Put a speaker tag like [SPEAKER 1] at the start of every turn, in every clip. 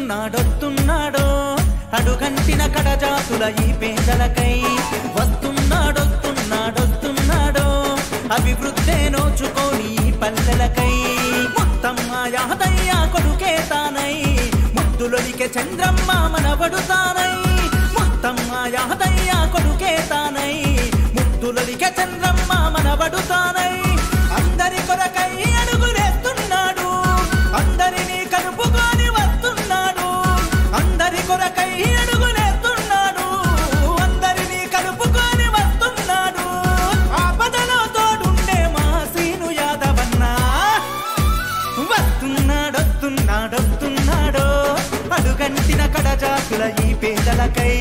[SPEAKER 1] వస్తున్నాడొస్తున్నాడో అడుగంటిన కడజాతుల ఈ పేదలకై వస్తున్నాడొస్తున్నాడొస్తున్నాడో అభివృద్ధే నోచుకొని ఈ పల్లెలకై మొత్తమ్మ యాదయ్య కొడుకే తానై ముద్దులొలికే చంద్రమ్మ మనవడు తానై మొత్తమ్మ యాదయ్య కొడుకే తానై ముద్దులొలికే చంద్రమ్మ మనవడు తానై అందరి కొరకై అడుగులేస్తున్నాడు అందరినీ కలుపుకొని వస్తున్నాడు అందరి కొరకై అడుగులేస్తున్నాడు అందరినీ కలుపుకొని వస్తున్నాడు ఆపదలో తోడుండే మా సీను యాదవన్న వస్తున్నాడొస్తున్నాడొస్తున్నాడో అడుగంటిన కడజాతుల ఈ పేదలకై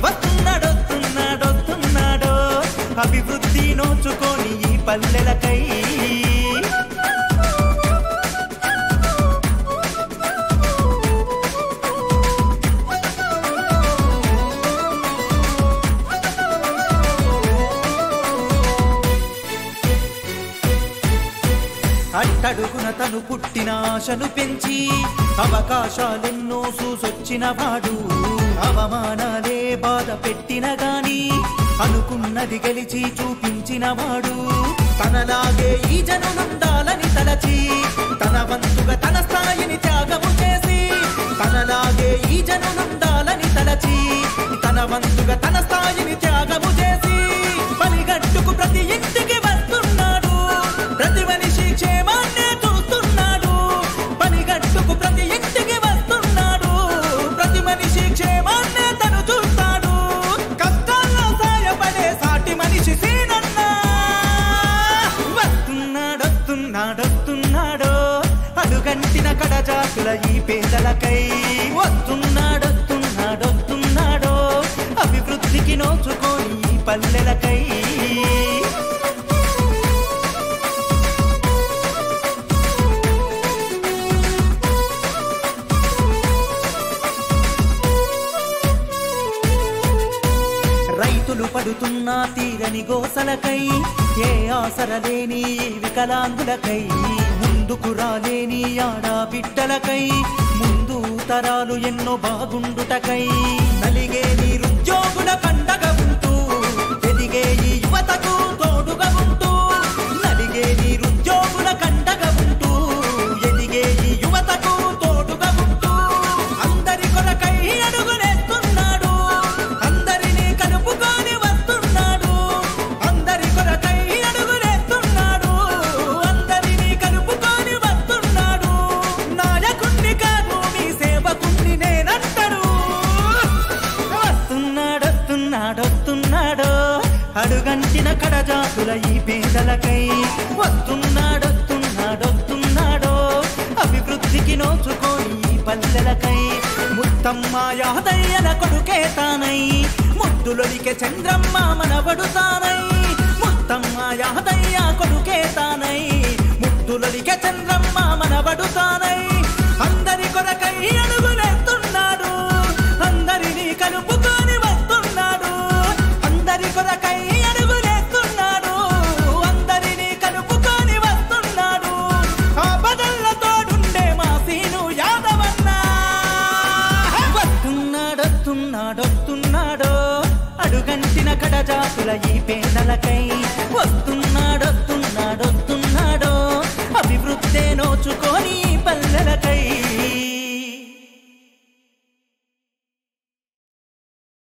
[SPEAKER 1] వస్తున్నాడొస్తున్నాడొస్తున్నాడో అభివృద్ధి నోచుకొని ఈ పల్లెలకై అట్టడుగున తను పుట్టిన ఆశను పెంచి అవకాశాలెన్నో చూసొచ్చిన వాడు అవమానాలే బాధ పెట్టిన గాని అనుకున్నది గెలిచి చూపించిన వాడు తనలాగే ఈ జనులుండాలని తలచి తన వంతుగా తన స్థాయిని త్యాగము చేసి తనలాగే ఈ జనులుండాలని తలచి తన వంతుగా తన స్థాయిని త్యాగము చేసి పనిగట్టుకు ప్రతి ఇంటికి వస్తున్నాడు ప్రతి మనిషి క్షేమాన్నే చూస్తున్నాడు పనిగట్టుకు ప్రతి ఇంటికి వస్తున్నాడు ప్రతి మనిషి క్షేమాన్నే తను చూస్తాడు కష్టాల్లో సాయపడే సాటి మనిషి సీనన్న వస్తున్నాడొస్తున్నాడొస్తున్నాడో అడుగంటిన కడజాతుల ఈ పేదలకై వస్తున్నాడొస్తున్నాడొస్తున్నాడో అభివృద్ధికి నోచుకొని ఈ పల్లెలకై రైతులు పడుతున్న తీరని గోసలకై ఏ ఆసరలేని వికలాంగులకై ముందుకు రాలేని ఆడబిడ్డలకై ముందు తరాలు ఎన్నో బాగుండుటకై నలిగే నిరుద్యోగుల పండగ ఉంటూ ఎదిగే ఈ యువతకు తోడుగా ఉంటూ నలిగే నిరుద్యోగుల కండగ ఉంటూ ఎదిగే ఈ యువతకు తోడుగా ఉంటూ అందరి కొరకై అడుగులేస్తున్నాడు అందరినీ కలుపుకొని వస్తున్నాడు అందరి కొరకై అడుగులేస్తున్నాడు అందరినీ కలుపుకొని వస్తున్నాడు నాయకుణ్ణి కాదు మీ సేవకుణ్ణి నేనంటాడు వస్తున్నాడొస్తున్నాడొస్తున్నాడో అడుగంటిన కడజాతుల ఈ పేదలకై వస్తున్నాడొస్తున్నాడొస్తున్నాడో అభివృద్ధికి నోచుకొని ఈ పల్లెలకై ముత్తమ్మ యాదయ్యల కొడుకే తానై ముద్దులొలికే చంద్రమ్మ మనవడు తానై ముత్తమ్మ యాదయ్య కొడుకే తానై ముద్దులొలికే చంద్రమ్మ మనవడు తానై అందరి కొరకై అడుగులేస్తున్నాడు అందరినీ కలుపుకొని వస్తున్నాడు అందరి కొరకై అడుగులేస్తున్నాడు అందరినీ కలుపుకొని వస్తున్నాడు ఆపదల్ల తోడుండే మా సీను యాదవన్న వస్తున్నాడొస్తున్నాడొస్తున్నాడో అడుగంటిన కడజాతుల ఈ పేదలకై వస్తున్నాడొస్తున్నాడో